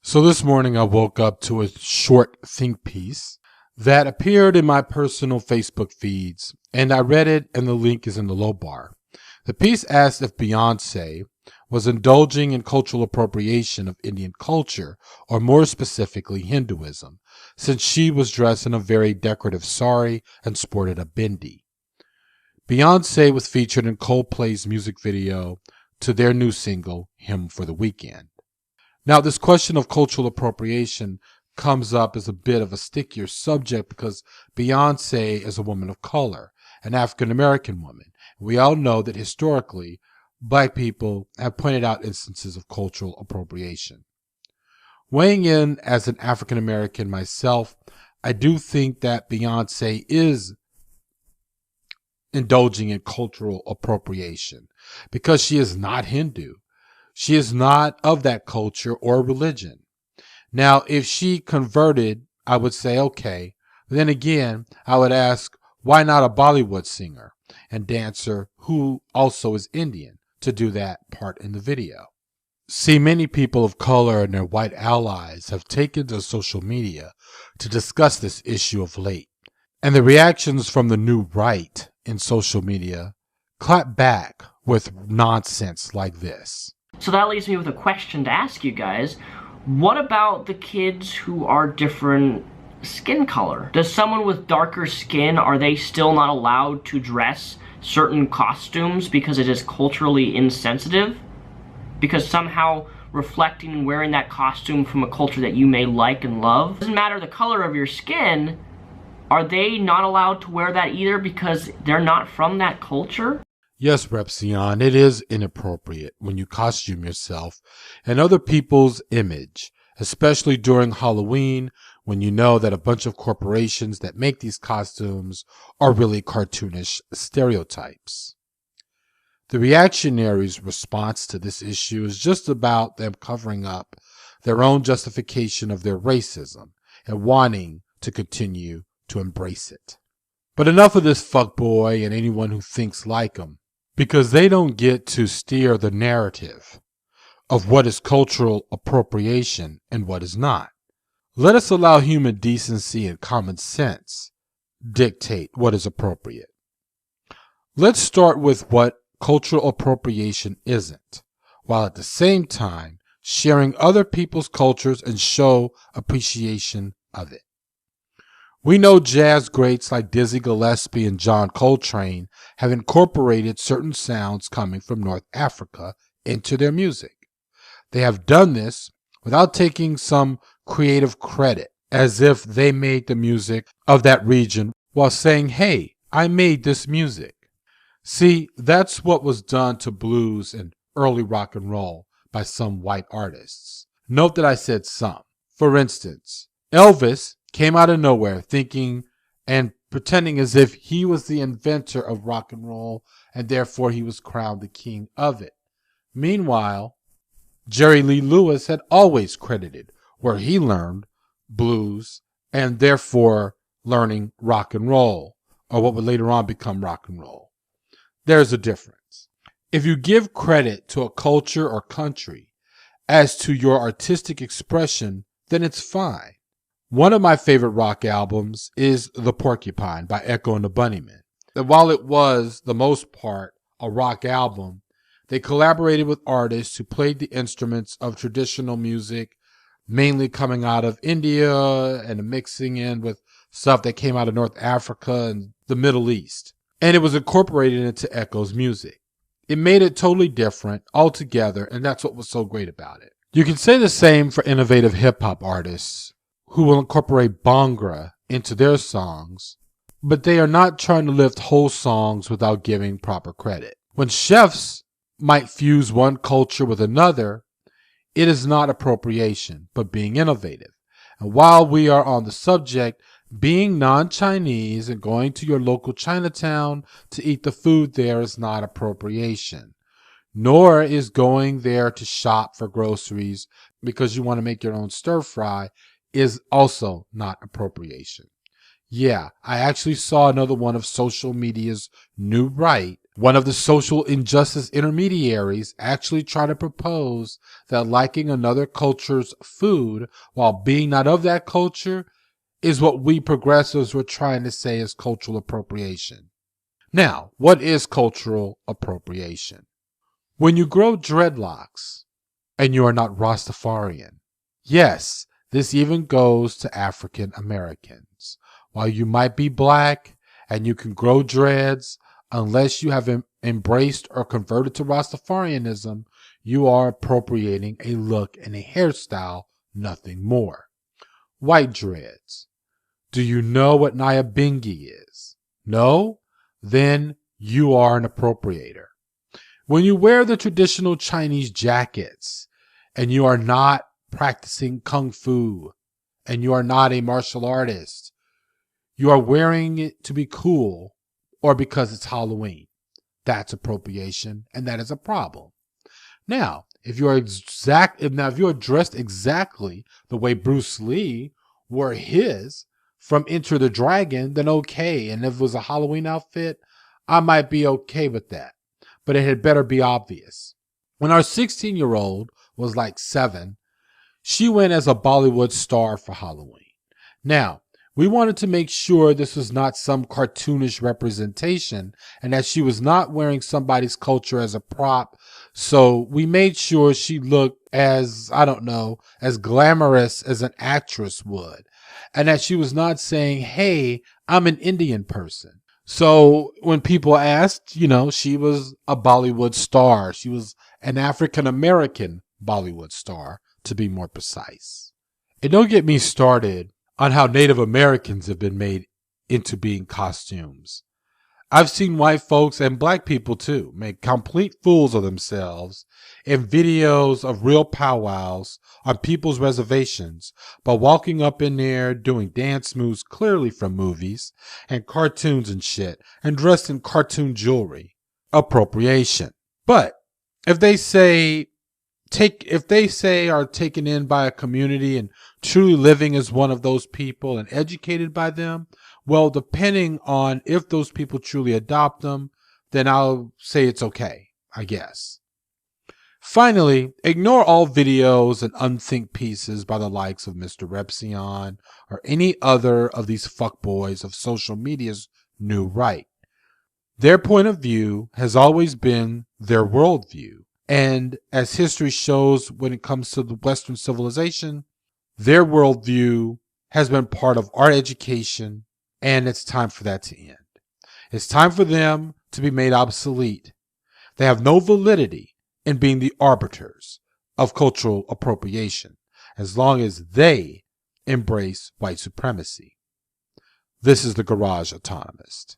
So this morning I woke up to a short think piece that appeared in my personal Facebook feeds, and I read it, and the link is in the low bar. The piece asked if Beyonce was indulging in cultural appropriation of Indian culture, or more specifically Hinduism, since she was dressed in a very decorative sari and sported a bindi. Beyonce was featured in Coldplay's music video to their new single, Hymn for the Weekend. Now, this question of cultural appropriation comes up as a bit of a stickier subject because Beyonce is a woman of color, an African-American woman. We all know that historically, Black people have pointed out instances of cultural appropriation. Weighing in as an African-American myself, I do think that Beyonce is indulging in cultural appropriation because she is not Hindu. She is not of that culture or religion. Now, if she converted, I would say, okay. But then again, I would ask, why not a Bollywood singer and dancer who also is Indian to do that part in the video? See, many people of color and their white allies have taken to social media to discuss this issue of late. And the reactions from the new right in social media clap back with nonsense like this. So that leaves me with a question to ask you guys. What about the kids who are different skin color? Does someone with darker skin, are they still not allowed to dress certain costumes because it is culturally insensitive? Because somehow reflecting and wearing that costume from a culture that you may like and love, it doesn't matter the color of your skin, are they not allowed to wear that either because they're not from that culture? Yes, Repsion, it is inappropriate when you costume yourself in other people's image, especially during Halloween when you know that a bunch of corporations that make these costumes are really cartoonish stereotypes. The reactionaries' response to this issue is just about them covering up their own justification of their racism and wanting to continue to embrace it. But enough of this fuckboy and anyone who thinks like him, because they don't get to steer the narrative of what is cultural appropriation and what is not. Let us allow human decency and common sense dictate what is appropriate. Let's start with what cultural appropriation isn't, while at the same time sharing other people's cultures and show appreciation of it. We know jazz greats like Dizzy Gillespie and John Coltrane have incorporated certain sounds coming from North Africa into their music. They have done this without taking some creative credit, as if they made the music of that region while saying, hey, I made this music. See, that's what was done to blues and early rock and roll by some white artists. Note that I said some. For instance, Elvis came out of nowhere thinking and pretending as if he was the inventor of rock and roll and therefore he was crowned the king of it. Meanwhile, Jerry Lee Lewis had always credited where he learned blues and therefore learning rock and roll, or what would later on become rock and roll. There's a difference. If you give credit to a culture or country as to your artistic expression, then it's fine. One of my favorite rock albums is The Porcupine by Echo and the Bunnymen. And while it was, the most part, a rock album, they collaborated with artists who played the instruments of traditional music, mainly coming out of India and mixing in with stuff that came out of North Africa and the Middle East. And it was incorporated into Echo's music. It made it totally different altogether, and that's what was so great about it. You can say the same for innovative hip-hop artists who will incorporate Bhangra into their songs, but they are not trying to lift whole songs without giving proper credit. When chefs might fuse one culture with another, it is not appropriation, but being innovative. And while we are on the subject, being non-Chinese and going to your local Chinatown to eat the food there is not appropriation. Nor is going there to shop for groceries because you want to make your own stir fry is also not appropriation. Yeah, I actually saw another one of social media's new right One of the social injustice intermediaries actually tried to propose that liking another culture's food while being not of that culture is what we progressives were trying to say is cultural appropriation. Now, what is cultural appropriation? When you grow dreadlocks and you are not Rastafarian. Yes, this even goes to African Americans. While you might be black and you can grow dreads, unless you have embraced or converted to Rastafarianism, you are appropriating a look and a hairstyle, nothing more. White dreads. Do you know what Nyabingi is? No? Then you are an appropriator. When you wear the traditional Chinese jackets and you are not practicing kung fu and you are not a martial artist, you are wearing it to be cool or because it's Halloween. That's appropriation, and that is a problem. Now, if you are dressed exactly the way Bruce Lee wore his from Enter the Dragon, then okay. And if it was a Halloween outfit, I might be okay with that. But it had better be obvious. When our 16-year-old was like 7, she went as a Bollywood star for Halloween. Now, we wanted to make sure this was not some cartoonish representation and that she was not wearing somebody's culture as a prop. So we made sure she looked as, as glamorous as an actress would. And that she was not saying, hey, I'm an Indian person. So when people asked, she was a Bollywood star. She was an African-American Bollywood star, to be more precise. And don't get me started on how Native Americans have been made into being costumes. I've seen white folks and black people too make complete fools of themselves in videos of real powwows on people's reservations by walking up in there doing dance moves clearly from movies and cartoons and shit and dressed in cartoon jewelry. Appropriation. But if they say are taken in by a community and truly living as one of those people and educated by them, well, depending on if those people truly adopt them, then I'll say it's okay, I guess. Finally, ignore all videos and unthink pieces by the likes of Mr. Repsion or any other of these fuckboys of social media's new right. Their point of view has always been their worldview. And as history shows when it comes to the Western civilization, their worldview has been part of our education, and it's time for that to end. It's time for them to be made obsolete. They have no validity in being the arbiters of cultural appropriation as long as they embrace white supremacy. This is the Garage Autonomist.